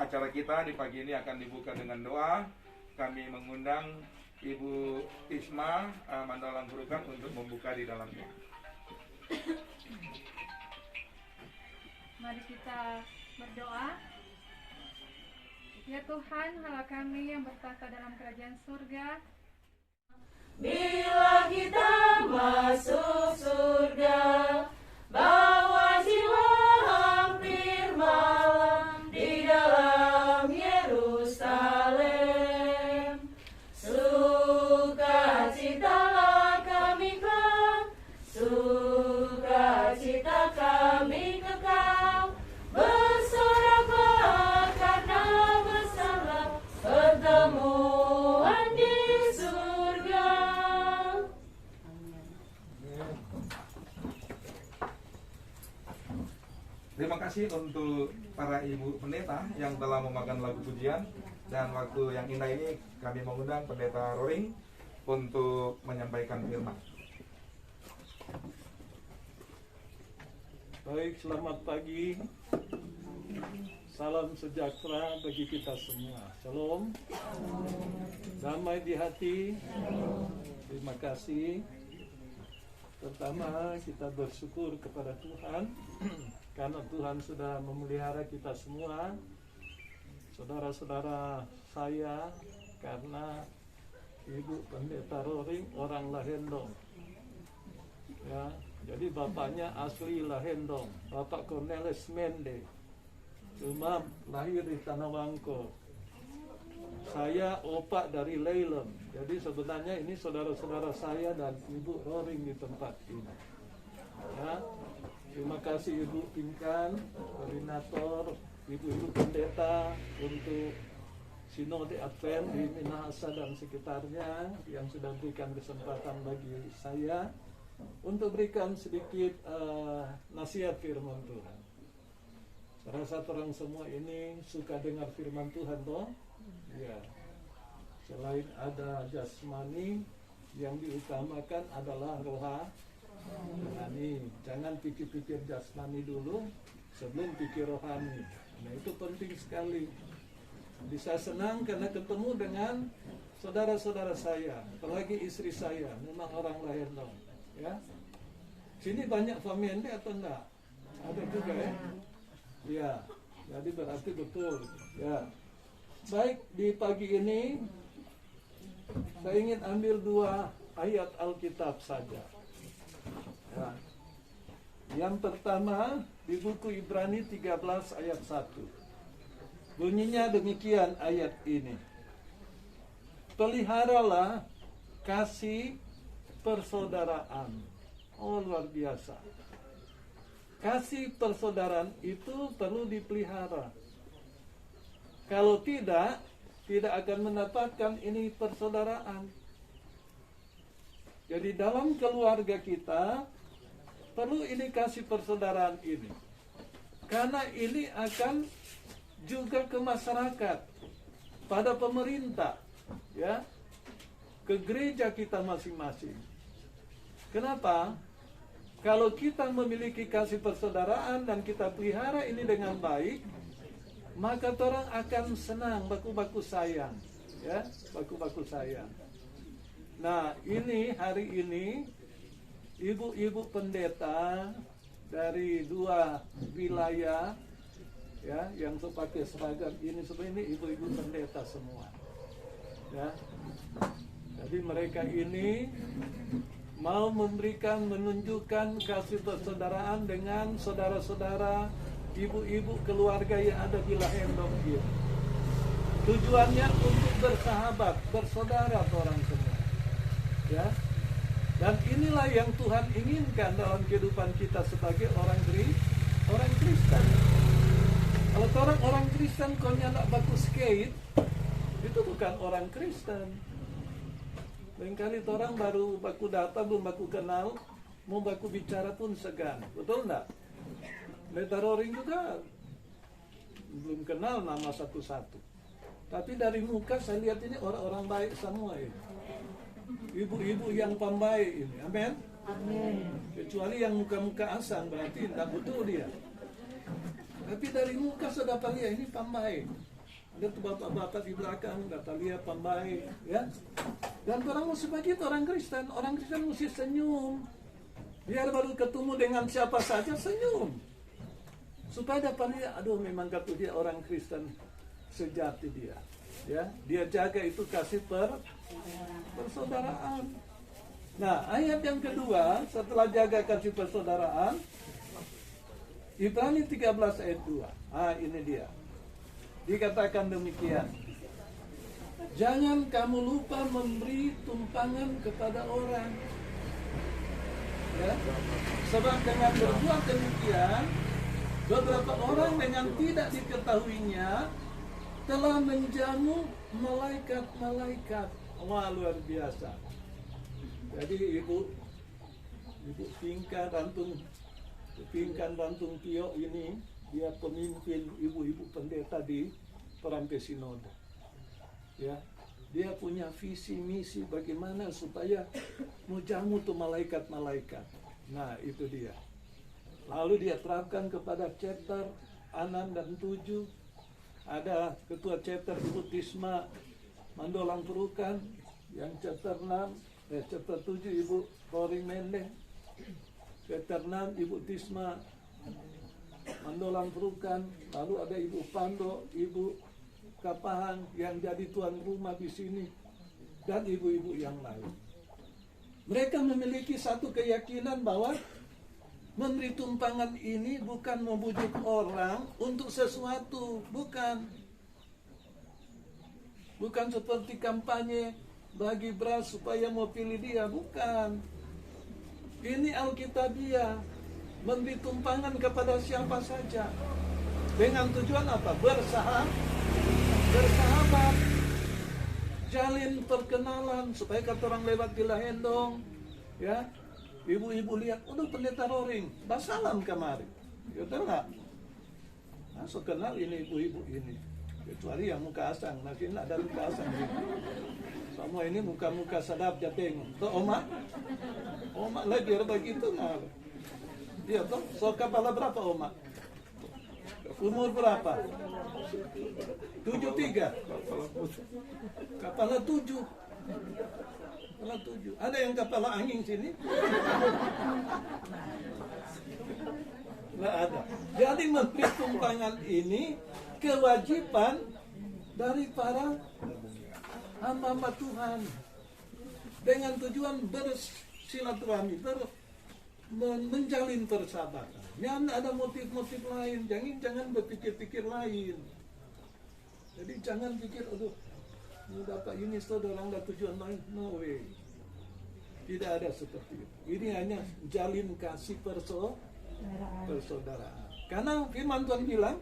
Acara kita di pagi ini akan dibuka dengan doa. Kami mengundang Ibu Isma Mandalang Hurukan untuk membuka di dalamnya. Mari kita berdoa. Ya Tuhan, Allah kami yang bertata dalam kerajaan surga, bila kita masuk surga, bawa jiwa hampir malam di dalam Yerusalem. Sukacitalah kami kelak, sukacita kami kekal, bersoraklah karna bersama pertemuan di surga. Terima kasih untuk para ibu pendeta yang telah memakan lagu pujian. Dan waktu yang indah ini kami mengundang Pendeta Roring untuk menyampaikan firman. Baik, selamat pagi. Salam sejahtera bagi kita semua. Shalom. Damai di hati. Terima kasih. Pertama, kita bersyukur kepada Tuhan karena Tuhan sudah memelihara kita semua. Saudara-saudara saya, karena Ibu Pendeta Roring orang Lahendong. Ya, jadi bapaknya asli Lahendong, Bapak Cornelis Mende. Cuma lahir di Tanah Wangko. Saya opak dari Leilem. Jadi sebenarnya ini saudara-saudara saya dan Ibu Roring di tempat ini. Ya, terima kasih Ibu Pinkan, koordinator, Ibu-Ibu Pendeta untuk Sinode Advent di Minahasa dan sekitarnya yang sudah berikan kesempatan bagi saya untuk berikan sedikit nasihat firman Tuhan. Saya rasa orang semua ini suka dengar firman Tuhan toh? Ya. Selain ada jasmani, yang diutamakan adalah rohani. Jangan pikir-pikir jasmani dulu sebelum pikir rohani. Nah, itu penting sekali. Bisa senang karena ketemu dengan saudara-saudara saya, apalagi istri saya, memang orang Lahendong. Ya. Sini banyak family atau enggak? Ada juga ya? Ya, jadi berarti betul. Ya. Baik, di pagi ini saya ingin ambil 2 ayat Alkitab saja. Ya. Yang pertama di buku Ibrani 13 ayat 1. Bunyinya demikian ayat ini. Peliharalah kasih persaudaraan. Oh, luar biasa. Kasih persaudaraan itu perlu dipelihara. Kalau tidak akan mendapatkan ini persaudaraan. Jadi dalam keluarga kita perlu ini kasih persaudaraan ini. Karena ini akan juga ke masyarakat, pada pemerintah, ya, ke gereja kita masing-masing. Kenapa? Kalau kita memiliki kasih persaudaraan dan kita pelihara ini dengan baik, maka orang akan senang, baku-baku sayang, ya, baku-baku sayang. Nah, ini hari ini ibu-ibu pendeta dari 2 wilayah, ya, yang pakai seragam ini semua ini ibu-ibu pendeta semua, ya. Jadi mereka ini mau menunjukkan kasih persaudaraan dengan saudara-saudara, ibu-ibu keluarga yang ada di Lahendong ini. Tujuannya untuk bersahabat, bersaudara orang semua, ya. Dan inilah yang Tuhan inginkan dalam kehidupan kita sebagai orang Kristen. Kalau orang Kristen kau nak baku skate, itu bukan orang Kristen. Barangkali orang baru baku datang, belum baku kenal, mau baku bicara pun segan, betul enggak? Pendeta Roring juga belum kenal nama satu-satu. Tapi dari muka saya lihat ini orang-orang baik semua ini. Ibu-ibu yang pembaik ini, amin? Amin. Kecuali yang muka-muka asam, berarti tidak betul dia. Tapi dari muka sudah lihat ini pembaik. Ada tuh bapak-bapak di belakang, Natalia pembaik, ya. Dan orang sebagai orang Kristen mesti senyum. Biar baru ketemu dengan siapa saja senyum. Supaya dapat lihat, aduh memang kata dia orang Kristen sejati dia. Ya, dia jaga itu kasih persaudaraan. Nah, ayat yang kedua setelah jaga kasih persaudaraan, Ibrani 13 ayat 2. Ini dia. Dikatakan demikian. Jangan kamu lupa memberi tumpangan kepada orang. Ya. Sebab dengan berbuat demikian, beberapa orang dengan tidak diketahuinya telah menjamu malaikat-malaikat. Wah, luar biasa. Jadi ibu Pinkan Rantung Tio ini, dia pemimpin ibu-ibu pendeta di Perampe Sinode. Ya, dia punya visi misi bagaimana supaya menjamu tuh malaikat-malaikat. Nah, itu dia. Lalu dia terapkan kepada chapter 6 dan 7. Ada ketua chapter Ibu Tisma Mandolang Perukan, yang chapter 7 Ibu Roring Mendeng, chapter 6 Ibu Tisma Mandolang Perukan, lalu ada Ibu Pando, Ibu Kapahang yang jadi tuan rumah di sini, dan ibu-ibu yang lain. Mereka memiliki satu keyakinan bahwa memberi tumpangan ini bukan membujuk orang untuk sesuatu, bukan seperti kampanye bagi beras supaya mau pilih dia, bukan. Ini Alkitabiah, memberi tumpangan kepada siapa saja dengan tujuan apa? Bersahabat, jalin perkenalan supaya kata orang lewat di Lahendong, ya, ibu-ibu lihat, pendeta Roring, basalam kemarin, betul nggak? Masuk kenal ini ibu-ibu ini, kecuali yang muka asang, masih nggak ada muka asang gitu. Semua ini muka-muka sadap jateng, tuh oma lagi begitu nggak? Iya toh, so kepala berapa oma? Umur berapa? 73. Kepala 7. Ada yang kepala angin sini? Nggak ada. Jadi memberi tumpangan ini kewajiban dari para hamba-hamba Tuhan dengan tujuan bersilaturahmi, menjalin persahabatan. Jangan ada motif-motif lain, jangan berpikir-pikir lain. Jadi jangan pikir, aduh, mau dapat ini saudara orang ada tujuan lain, no way. Tidak ada seperti itu. Ini hanya jalin kasih persaudaraan. Karena firman Tuhan bilang,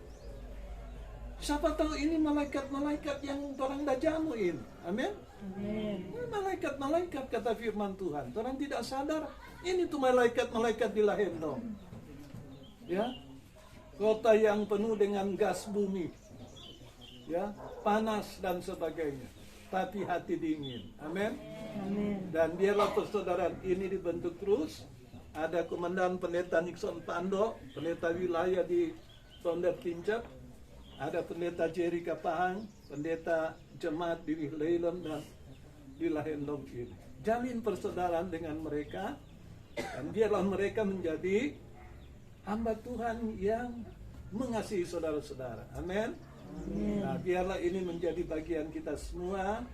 siapa tahu ini malaikat-malaikat yang orang dah jamuin. Amin. Ini malaikat-malaikat kata firman Tuhan. Orang tidak sadar, ini tuh malaikat-malaikat di Lahendong. Ya, kota yang penuh dengan gas bumi, ya, panas dan sebagainya, tapi hati dingin. Amin. Dan biarlah persaudaraan ini dibentuk terus. Ada Komandan Pendeta Nixon Pando, pendeta wilayah di Tonder Tincap, ada pendeta Jerry Kapahang, pendeta jemaat di Leilem dan di Lahendong ini. Jalin persaudaraan dengan mereka, dan biarlah mereka menjadi hamba Tuhan yang mengasihi saudara-saudara. Amin. Nah, biarlah ini menjadi bagian kita semua.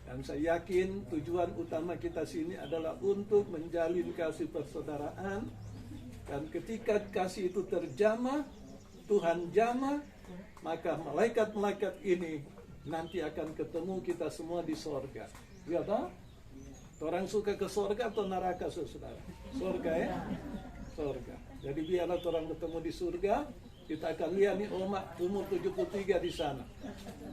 Dan saya yakin tujuan utama kita sini adalah untuk menjalin kasih persaudaraan. Dan ketika kasih itu terjamah, Tuhan jamah, maka malaikat-malaikat ini nanti akan ketemu kita semua di sorga. Ya toh? Orang suka ke sorga atau neraka, saudara? Sorga ya? Sorga. Jadi biarlah orang ketemu di surga, kita akan lihat nih Oma umur 73 di sana.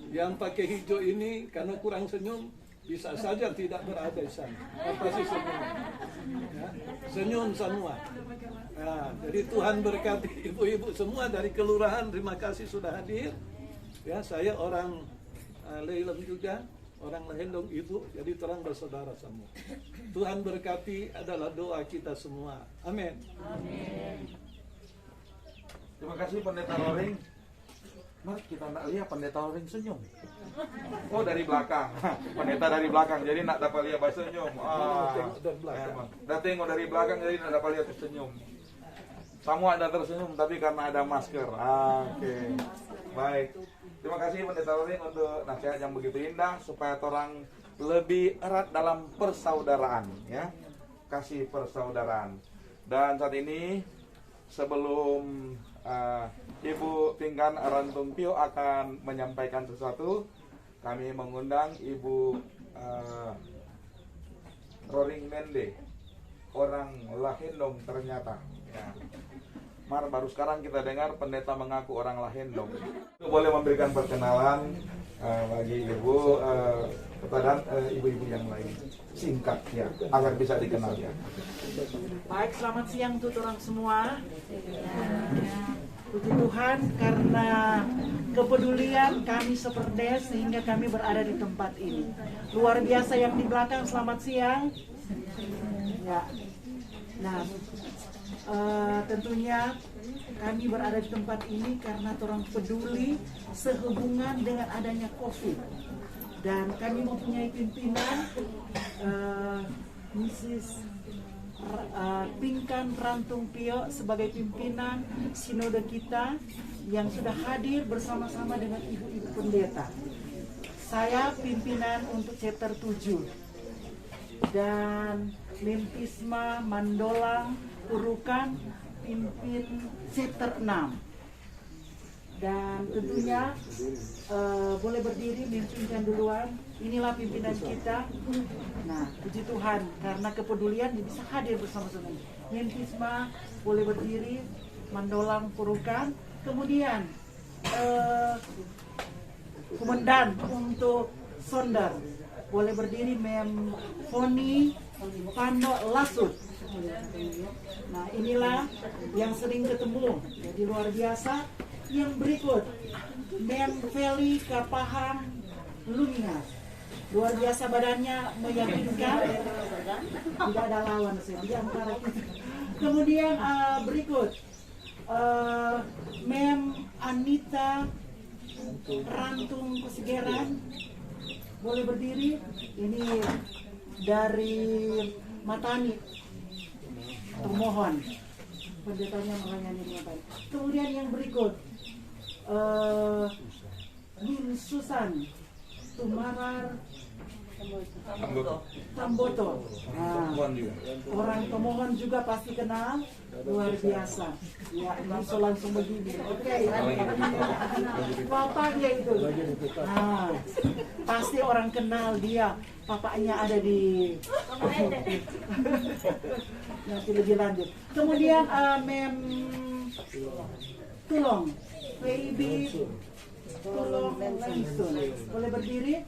Yang pakai hijau ini karena kurang senyum, bisa saja tidak berada di sana. Pasti senyum. Ya, senyum semua. Nah, jadi Tuhan berkati ibu-ibu semua dari kelurahan, terima kasih sudah hadir. Ya, saya orang Leilem juga, orang Lahendong ibu, jadi terang bersaudara semua. Tuhan berkati adalah doa kita semua. Amin. Terima kasih Pendeta Roring. Mari kita nak lihat pendeta Roring senyum. Oh dari belakang, pendeta dari belakang, jadi nak dapat lihat bahasa senyum. Dah tengok dari belakang, jadi nak dapat lihat senyum. Semua ada tersenyum, tapi karena ada masker. Oke, baik. Terima kasih pendeta Roring untuk nasihat yang begitu indah supaya orang lebih erat dalam persaudaraan, ya, kasih persaudaraan. Dan saat ini sebelum Ibu Pingkan Rantumpio akan menyampaikan sesuatu, kami mengundang Ibu Roring Mende, orang Lahendong ternyata. Ya. Baru sekarang kita dengar pendeta mengaku orang Lahendong. Boleh memberikan perkenalan bagi Ibu kepada ibu-ibu yang lain, singkat ya, agar bisa dikenal ya. Baik, selamat siang untuk orang semua. Puji Tuhan karena kepedulian kami seperdes sehingga kami berada di tempat ini. Luar biasa yang di belakang, selamat siang. Ya. Nah, tentunya kami berada di tempat ini karena orang peduli sehubungan dengan adanya COVID. Dan kami mempunyai pimpinan Mrs. Pingkan Rantumpio sebagai pimpinan sinode kita yang sudah hadir bersama-sama dengan ibu-ibu pendeta. Saya pimpinan untuk chapter 7 dan Mempisma Mandolang Purukan pimpin chapter 6. Dan tentunya boleh berdiri, memimpinkan duluan. Inilah pimpinan kita. Nah, puji Tuhan karena kepedulian bisa hadir bersama-sama. Mempisma boleh berdiri, Mandolang Purukan. Kemudian komandan untuk Sondar boleh berdiri, Mem Foni Pando Lasut. Nah, inilah yang sering ketemu, jadi luar biasa. Yang berikut, Mem Feli Kapahang Lumingas, luar biasa badannya meyakinkan, tidak ada lawan di antara kita. Kemudian berikut, Mem Anita Rantung Kusigeran, boleh berdiri. Ini dari Matani, termohon pendetanya melayani dengan baik. Kemudian yang berikut, Min Susan Tumarar Tamboto. Nah, orang pemohon juga pasti kenal, luar biasa. Ya, ini langsung begini. Oke, papanya itu. Nah, pasti orang kenal dia. Papanya ada di. Nanti lebih lanjut. Kemudian Mem Tulong, Baby Tulong Langsung, boleh berdiri.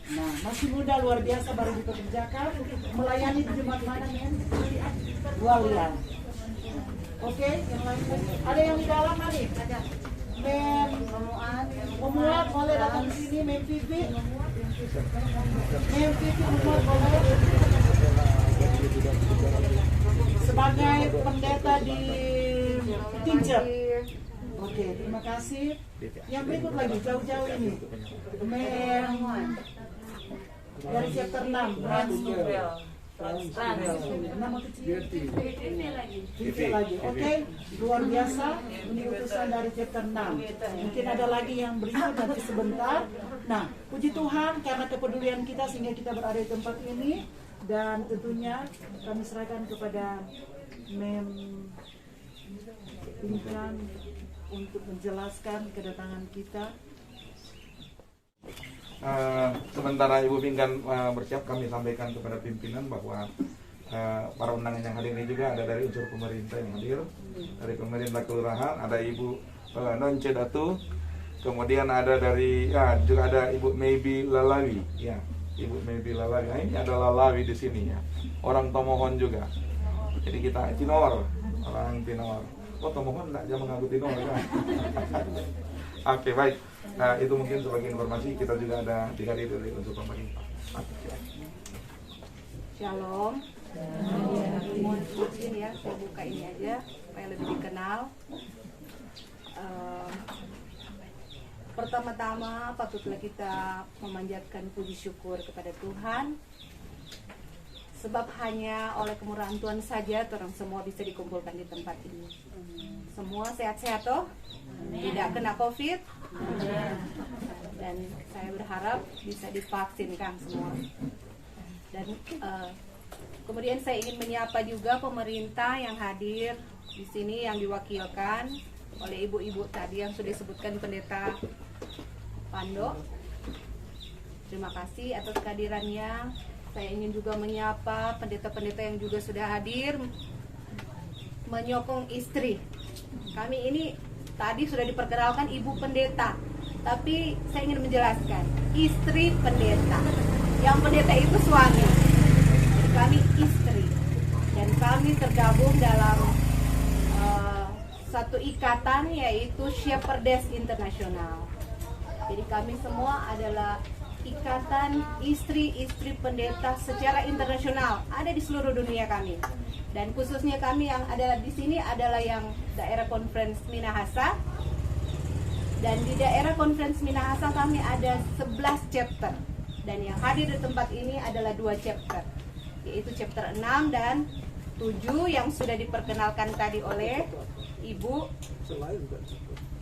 Nah, masih muda luar biasa, baru dipekerjakan, melayani di jemaat mana, Men? Walian. Oke, yang lain ada yang di dalam nih. Mem Memuat boleh datang ke sini, Mem Pipi. Mem Pipi Memuat boleh. Sebagai pendeta di Tincep. Oke, terima kasih. Yang berikut lagi, jauh-jauh ini. Mem dari chapter 6, nama kecil Vivi lagi. Oke, luar biasa. Ini utusan dari chapter 6. Mungkin ada lagi yang berikut nanti sebentar. Nah, puji Tuhan karena kepedulian kita sehingga kita berada di tempat ini. Dan tentunya kami serahkan kepada Mem Pingkan untuk menjelaskan kedatangan kita. Sementara Ibu Pingkan bersiap, kami sampaikan kepada pimpinan bahwa para undangan yang hadir ini juga ada dari unsur pemerintah yang hadir, dari pemerintah kelurahan, ada Ibu Nonce Datu, kemudian ada dari juga ada Ibu Maybe Lalawi, ya, Ibu Maybe Lalawi. Nah, ini ada Lalawi di sini ya, orang Tomohon juga. Jadi kita Tinor, orang Tinor. Oh, Tomohon enggak jangan mengaku Tinor kan? Oke, baik. Itu mungkin sebagai informasi, kita juga ada dihadir dari unsur pemerintah. Shalom. Mohon izin ya, saya buka ini aja supaya lebih dikenal. pertama-tama patutlah kita memanjatkan puji syukur kepada Tuhan, sebab hanya oleh kemurahan Tuhan saja orang semua bisa dikumpulkan di tempat ini. Semua sehat-sehat toh? Tidak kena COVID? Dan saya berharap bisa divaksinkan semua. Dan kemudian saya ingin menyapa juga pemerintah yang hadir di sini, yang diwakilkan oleh ibu-ibu tadi yang sudah disebutkan Pendeta Pando. Terima kasih atas kehadirannya. Saya ingin juga menyapa pendeta-pendeta yang juga sudah hadir menyokong istri. Kami ini tadi sudah diperkenalkan ibu pendeta, tapi saya ingin menjelaskan istri pendeta. Yang pendeta itu suami, jadi kami istri, dan kami tergabung dalam satu ikatan, yaitu Shepherdess International. Jadi kami semua adalah ikatan istri-istri pendeta secara internasional, ada di seluruh dunia kami. Dan khususnya kami yang adalah di sini adalah yang daerah Conference Minahasa. Dan di daerah Conference Minahasa kami ada 11 chapter. Dan yang hadir di tempat ini adalah 2 chapter, yaitu chapter 6 dan 7 yang sudah diperkenalkan tadi oleh Ibu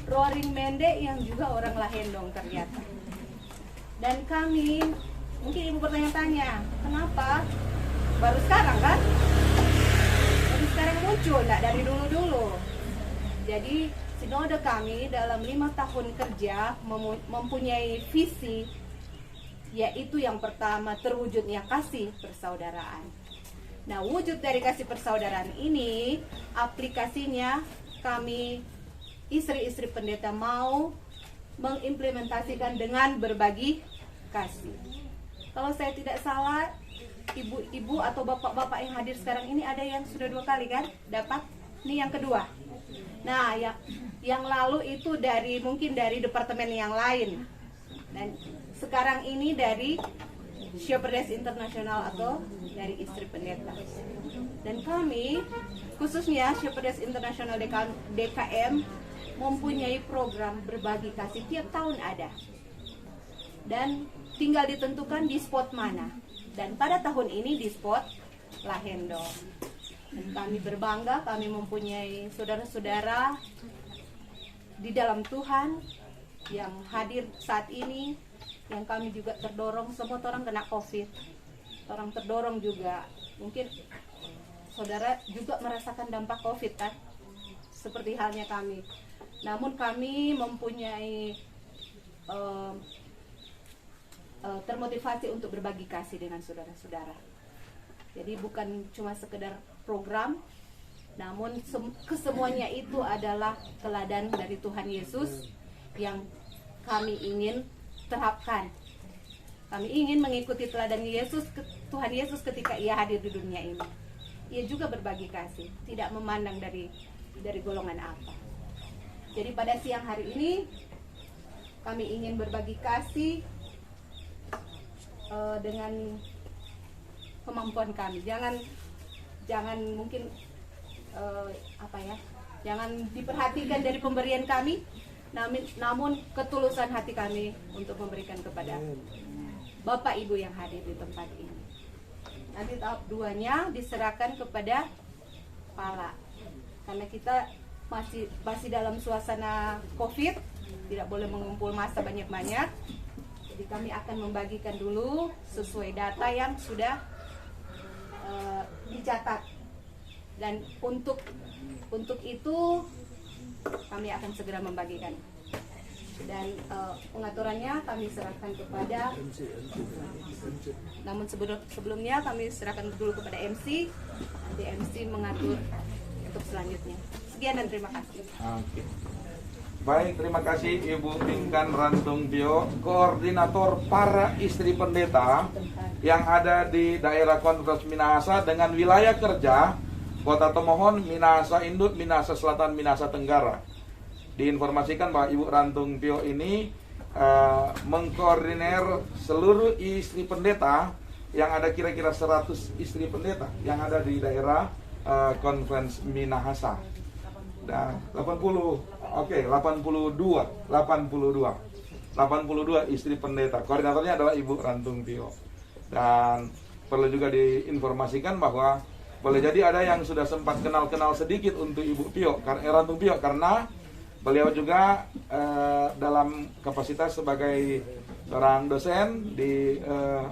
Roaring Mende yang juga orang Lahendong ternyata. Dan kami, mungkin ibu bertanya-tanya, kenapa baru sekarang kan? Baru sekarang muncul, enggak dari dulu-dulu. Jadi sinode kami dalam 5 tahun kerja mempunyai visi, yaitu yang pertama terwujudnya kasih persaudaraan. Nah, wujud dari kasih persaudaraan ini, aplikasinya kami istri-istri pendeta mau mengimplementasikan dengan berbagi kasih. Kalau saya tidak salah, ibu-ibu atau bapak-bapak yang hadir sekarang ini ada yang sudah 2 kali kan dapat, ini yang kedua. Nah, yang lalu itu mungkin dari departemen yang lain, dan sekarang ini dari Shepherdess International atau dari istri pendeta. Dan kami khususnya Shepherdess International DKM mempunyai program berbagi kasih tiap tahun ada, dan tinggal ditentukan di spot mana. Dan pada tahun ini di spot Lahendong. Dan kami berbangga kami mempunyai saudara-saudara di dalam Tuhan yang hadir saat ini, yang kami juga terdorong. Semua orang kena COVID, orang terdorong juga. Mungkin saudara juga merasakan dampak COVID kan, seperti halnya kami. Namun kami mempunyai termotivasi untuk berbagi kasih dengan saudara-saudara. Jadi bukan cuma sekedar program, namun kesemuanya itu adalah teladan dari Tuhan Yesus yang kami ingin terapkan. Kami ingin mengikuti teladan Tuhan Yesus ketika Ia hadir di dunia ini. Ia juga berbagi kasih, tidak memandang dari golongan apa. Jadi pada siang hari ini kami ingin berbagi kasih dengan kemampuan kami. Jangan mungkin jangan diperhatikan dari pemberian kami, namun ketulusan hati kami untuk memberikan kepada Bapak Ibu yang hadir di tempat ini. Nanti tahap 2-nya diserahkan kepada Pala, karena kita masih dalam suasana COVID, tidak boleh mengumpul massa banyak-banyak. Jadi kami akan membagikan dulu sesuai data yang sudah dicatat, dan untuk itu kami akan segera membagikan. Dan pengaturannya kami serahkan kepada, namun sebelumnya kami serahkan dulu kepada MC. Nanti MC mengatur untuk selanjutnya. Sekian dan terima kasih. Oke. Baik, terima kasih Ibu Pinkan Rantung Tio, koordinator para istri pendeta yang ada di daerah Conference Minahasa dengan wilayah kerja Kota Tomohon, Minahasa Induk, Minahasa Selatan, Minahasa Tenggara. Diinformasikan bahwa Ibu Rantung Tio ini mengkoordinir seluruh istri pendeta yang ada kira-kira 100 istri pendeta yang ada di daerah Conference Minahasa. Dan 82. 82 istri pendeta. Koordinatornya adalah Ibu Rantung Pio. Dan perlu juga diinformasikan bahwa boleh jadi ada yang sudah sempat kenal-kenal sedikit untuk Ibu Pio, Rantung Pio, karena beliau juga dalam kapasitas sebagai seorang dosen di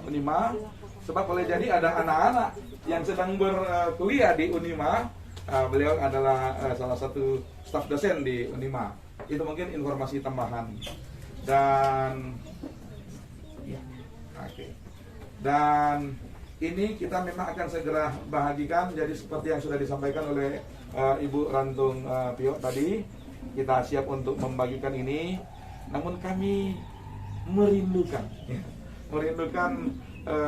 Unima. Sebab boleh jadi ada anak-anak yang sedang berkuliah di Unima. Beliau adalah salah satu staf dosen di Unima. Itu mungkin informasi tambahan. Dan dan ini kita memang akan segera bahagikan. Jadi seperti yang sudah disampaikan oleh Ibu Rantung Pio tadi, kita siap untuk membagikan ini. Namun kami merindukan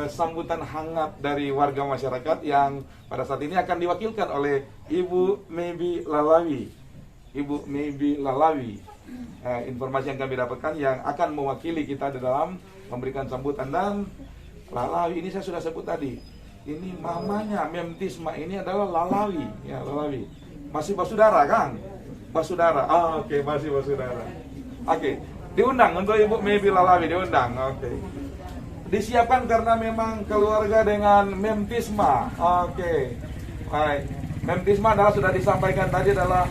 sambutan hangat dari warga masyarakat yang pada saat ini akan diwakilkan oleh Ibu Maybe Lalawi. Ibu Maybe Lalawi, informasi yang kami dapatkan yang akan mewakili kita di dalam memberikan sambutan. Dan Lalawi ini saya sudah sebut tadi, ini mamanya Memtisma ini adalah Lalawi, ya Lalawi. Masih bersaudara Kang? Bersaudara. Oke, masih bersaudara. Oke, diundang untuk Ibu Maybe Lalawi, diundang. Oke. Disiapkan karena memang keluarga dengan Memtisma. Oke. Baik. Memtisma adalah sudah disampaikan tadi adalah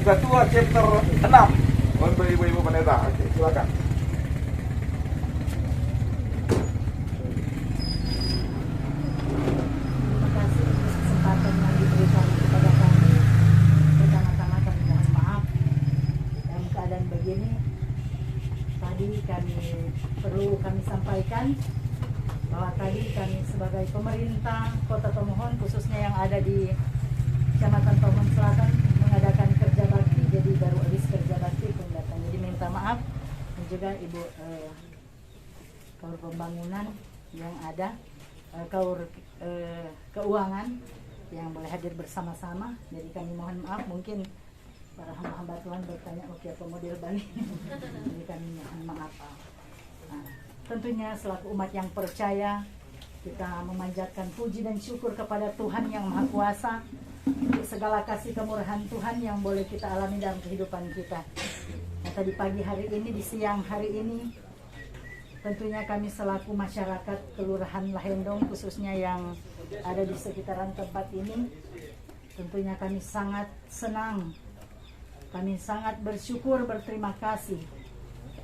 ketua chapter 6 untuk ibu-ibu pendeta. Oke, silakan. Terima kasih atas kesempatan yang diberikan kepada kami. Pertama-tama kami mohon maaf dalam keadaan begini. Tadi perlu kami sampaikan bahwa tadi kami sebagai pemerintah Kota Tomohon, khususnya yang ada di Kecamatan Tomohon Selatan, mengadakan kerja bakti. Jadi baru habis kerja bakti pun datang. Jadi minta maaf. Dan juga Ibu Kaur Pembangunan yang ada, Kaur Keuangan yang boleh hadir bersama-sama. Jadi kami mohon maaf, mungkin para hamba-hamba Tuhan bertanya, oke apa model Bali? Jadi kami mohon maaf. Nah, tentunya selaku umat yang percaya, kita memanjatkan puji dan syukur kepada Tuhan yang Maha Kuasa untuk segala kasih kemurahan Tuhan yang boleh kita alami dalam kehidupan kita. Nah, tadi pagi hari ini, di siang hari ini, tentunya kami selaku masyarakat Kelurahan Lahendong, khususnya yang ada di sekitaran tempat ini, tentunya kami sangat senang, kami sangat bersyukur, berterima kasih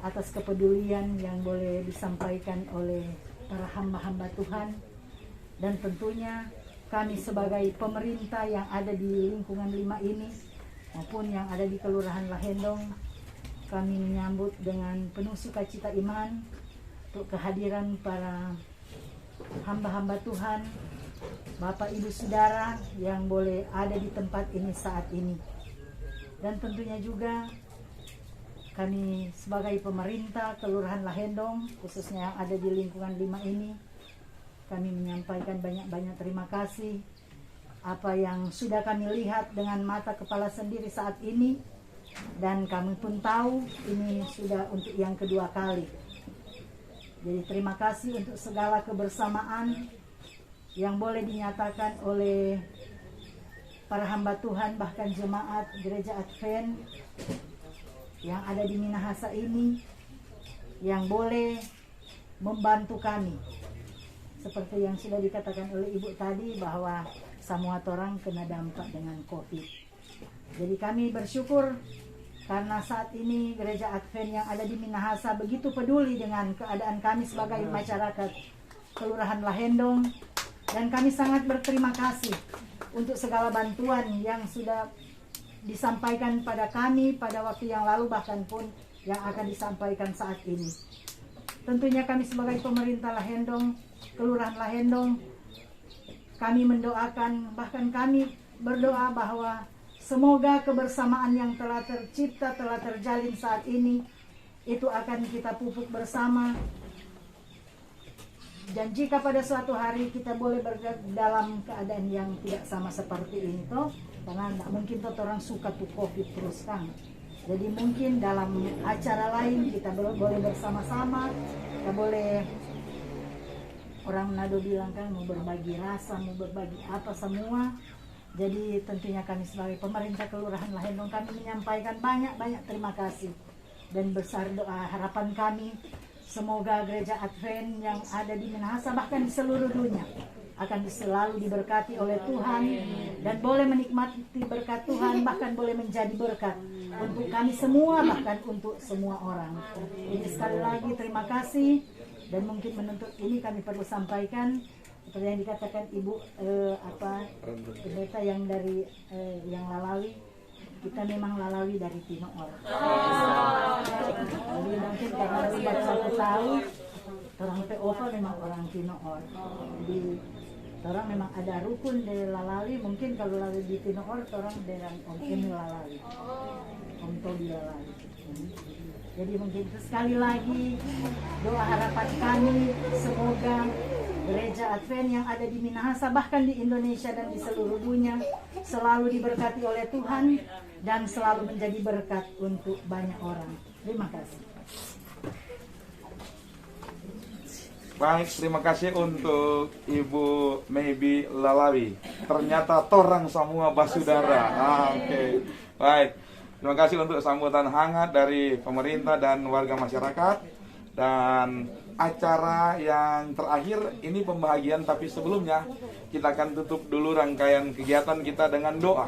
atas kepedulian yang boleh disampaikan oleh para hamba-hamba Tuhan. Dan tentunya kami sebagai pemerintah yang ada di lingkungan 5 ini maupun yang ada di Kelurahan Lahendong, kami menyambut dengan penuh sukacita iman untuk kehadiran para hamba-hamba Tuhan, Bapak Ibu Saudara yang boleh ada di tempat ini saat ini. Dan tentunya juga kami sebagai pemerintah Kelurahan Lahendong, khususnya yang ada di lingkungan 5 ini, kami menyampaikan banyak-banyak terima kasih. Apa yang sudah kami lihat dengan mata kepala sendiri saat ini, dan kami pun tahu ini sudah untuk yang kedua kali. Jadi terima kasih untuk segala kebersamaan yang boleh dinyatakan oleh para hamba Tuhan, bahkan jemaat Gereja Advent yang ada di Minahasa ini, yang boleh membantu kami. Seperti yang sudah dikatakan oleh Ibu tadi, bahwa semua orang kena dampak dengan COVID. Jadi kami bersyukur karena saat ini Gereja Advent yang ada di Minahasa begitu peduli dengan keadaan kami sebagai masyarakat Kelurahan Lahendong. Dan kami sangat berterima kasih untuk segala bantuan yang sudah disampaikan pada kami pada waktu yang lalu, bahkan pun yang akan disampaikan saat ini. Tentunya kami sebagai pemerintah Lahendong, Kelurahan Lahendong, kami mendoakan, bahkan kami berdoa bahwa semoga kebersamaan yang telah tercipta, telah terjalin saat ini, itu akan kita pupuk bersama. Dan jika pada suatu hari kita boleh berada dalam keadaan yang tidak sama seperti ini toh, karena tidak mungkin toh orang suka tuh COVID terus kan. Jadi mungkin dalam acara lain kita boleh bersama-sama, kita boleh, orang Manado bilang kan, mau berbagi rasa, mau berbagi apa semua. Jadi tentunya kami sebagai pemerintah Kelurahan Lahendong, kami menyampaikan banyak-banyak terima kasih dan besar doa harapan kami semoga gereja Advent yang ada di Minahasa bahkan di seluruh dunia akan selalu diberkati oleh Tuhan dan boleh menikmati berkat Tuhan, bahkan boleh menjadi berkat untuk kami semua, bahkan untuk semua orang. Jadi sekali lagi terima kasih, dan mungkin menuntut ini kami perlu sampaikan seperti yang dikatakan Ibu pendeta yang dari yang Lalawi, kita memang Lalawi dari Tinoor. Jadi mungkin karena baru 1 tahun orang Teova memang orang Tinoor. Jadi orang memang ada rukun dari Lalawi, mungkin kalau Lalawi di Tinoor orang dengan Om Emil Lalawi, Om Tobi Lalawi. Jadi mungkin sekali lagi doa harapan kami semoga gereja Advent yang ada di Minahasa bahkan di Indonesia dan di seluruh dunia selalu diberkati oleh Tuhan dan selalu menjadi berkat untuk banyak orang. Terima kasih. Baik, terima kasih untuk Ibu Maybe Lalawi. Ternyata torang semua basudara. Oke. Baik. Terima kasih untuk sambutan hangat dari pemerintah dan warga masyarakat. Dan acara yang terakhir ini pembahagian, tapi sebelumnya kita akan tutup dulu rangkaian kegiatan kita dengan doa.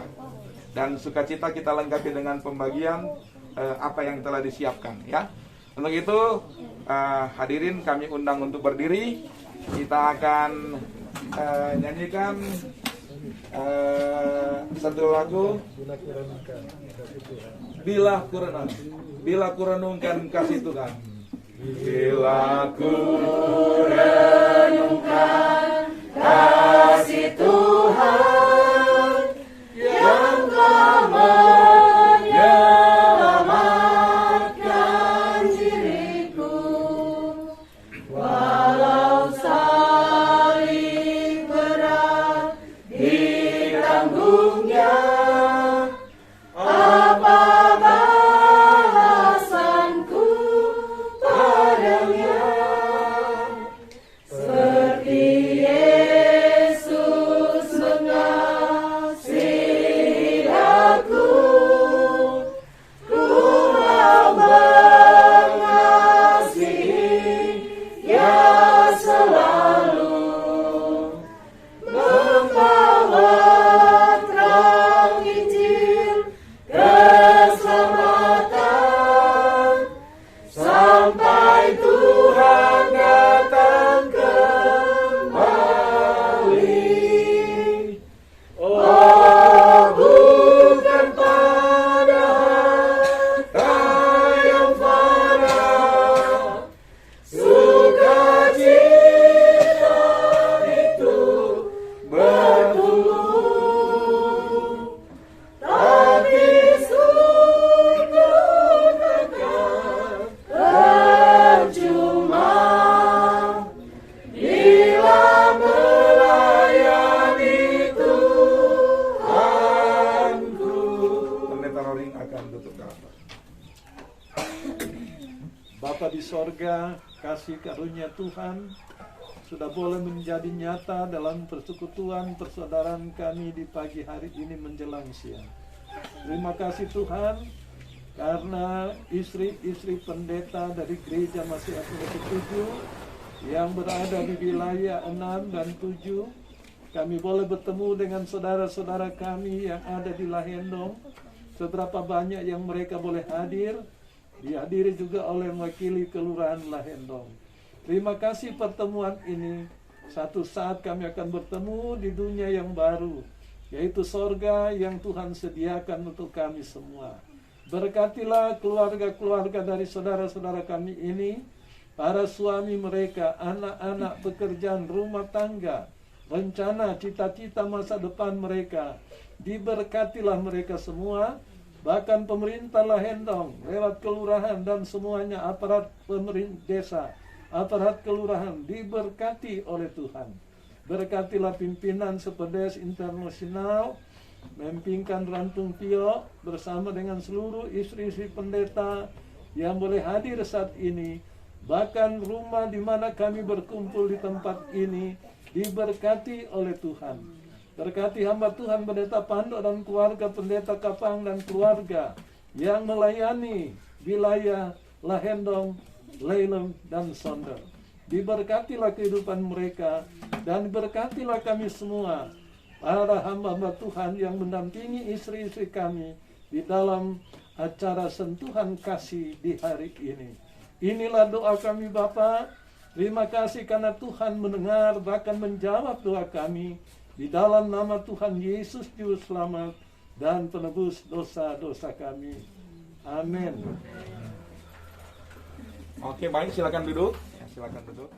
Dan sukacita kita lengkapi dengan pembagian apa yang telah disiapkan, ya. Untuk itu hadirin kami undang untuk berdiri. Kita akan nyanyikan satu lagu, Bila kurenungkan kasih Tuhan. Bila kurenungkan kasih Tuhan yang telah menyelamatkan diriku, walau salib berat ditanggungnya, apa balasanku padanya? Seperti Yesus mengasihi aku, Ku mengasihi ya selalu, membawa terang Injil keselamatan sampai Tuhan datang kembali. Oh, bukan pada harta yang fana, sukacita itu bertumbuh, tapi sungguh takkan percuma bila melayani Tuhanku. Pendeta Roring akan tutup doa. Bapa di sorga, kasih karunia Tuhan sudah boleh menjadi nyata dalam persekutuan persaudaraan kami di pagi hari ini menjelang siang. Terima kasih Tuhan, karena istri-istri pendeta dari gereja Masih Advent ke-7 yang berada di wilayah 6 dan 7, kami boleh bertemu dengan saudara-saudara kami yang ada di Lahendong. Seberapa banyak yang mereka boleh hadir, dihadiri juga oleh mewakili Kelurahan Lahendong. Terima kasih pertemuan ini. Satu saat kami akan bertemu di dunia yang baru, yaitu sorga yang Tuhan sediakan untuk kami semua. Berkatilah keluarga-keluarga dari saudara-saudara kami ini, para suami mereka, anak-anak, pekerjaan rumah tangga, rencana, cita-cita masa depan mereka. Diberkatilah mereka semua, bahkan pemerintah Lahendong, lewat kelurahan dan semuanya aparat pemerintah desa, aparat kelurahan diberkati oleh Tuhan. Berkatilah pimpinan Sepedes Internasional, memimpinkan Rantung Tio bersama dengan seluruh istri-istri pendeta yang boleh hadir saat ini. Bahkan rumah di mana kami berkumpul di tempat ini diberkati oleh Tuhan. Berkati hamba Tuhan Pendeta Pando dan keluarga Pendeta Kapang dan keluarga yang melayani wilayah Lahendong, Leilem, dan Sonder. Diberkatilah kehidupan mereka dan berkatilah kami semua, para hamba-hamba Tuhan yang mendampingi istri-istri kami di dalam acara sentuhan kasih di hari ini. Inilah doa kami Bapa. Terima kasih karena Tuhan mendengar bahkan menjawab doa kami. Di dalam nama Tuhan Yesus Juru Selamat dan penebus dosa-dosa kami. Amin. Oke, baik, silakan duduk. Ya, silakan duduk.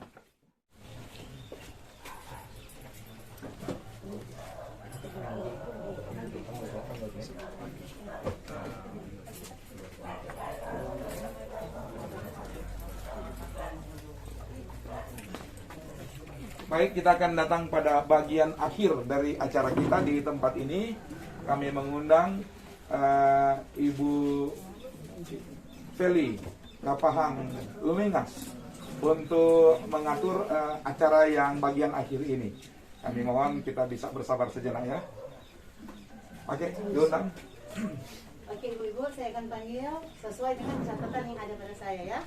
Baik, kita akan datang pada bagian akhir dari acara kita di tempat ini. Kami mengundang Ibu Feli Kapahang Lumingas untuk mengatur acara yang bagian akhir ini. Kami mohon kita bisa bersabar sejenak ya. Oke, diundang. Oke Ibu-Ibu, saya akan panggil sesuai dengan catatan yang ada pada saya ya.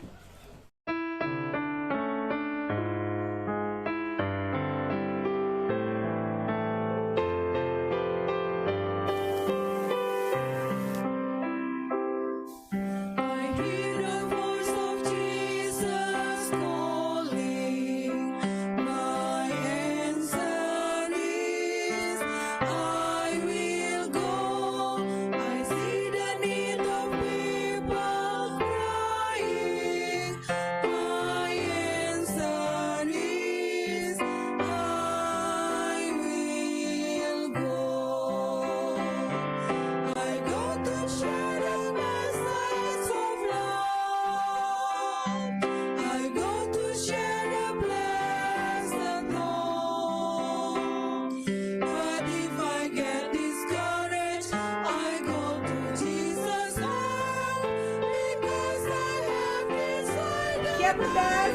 Siap berdas.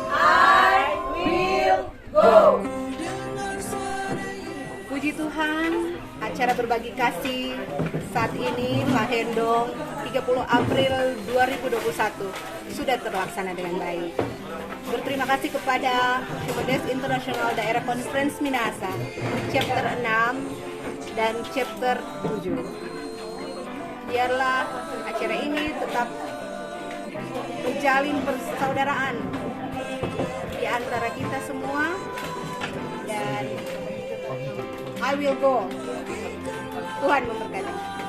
I will go. Puji Tuhan, acara berbagi kasih saat ini Lahendong 30 April 2021 sudah terlaksana dengan baik. Berterima kasih kepada Superdes Internasional Daerah Conference Minahasa, Chapter 6 dan Chapter 7. Biarlah acara ini tetap menjalin persaudaraan di antara kita semua, dan I will go. Tuhan memberkati.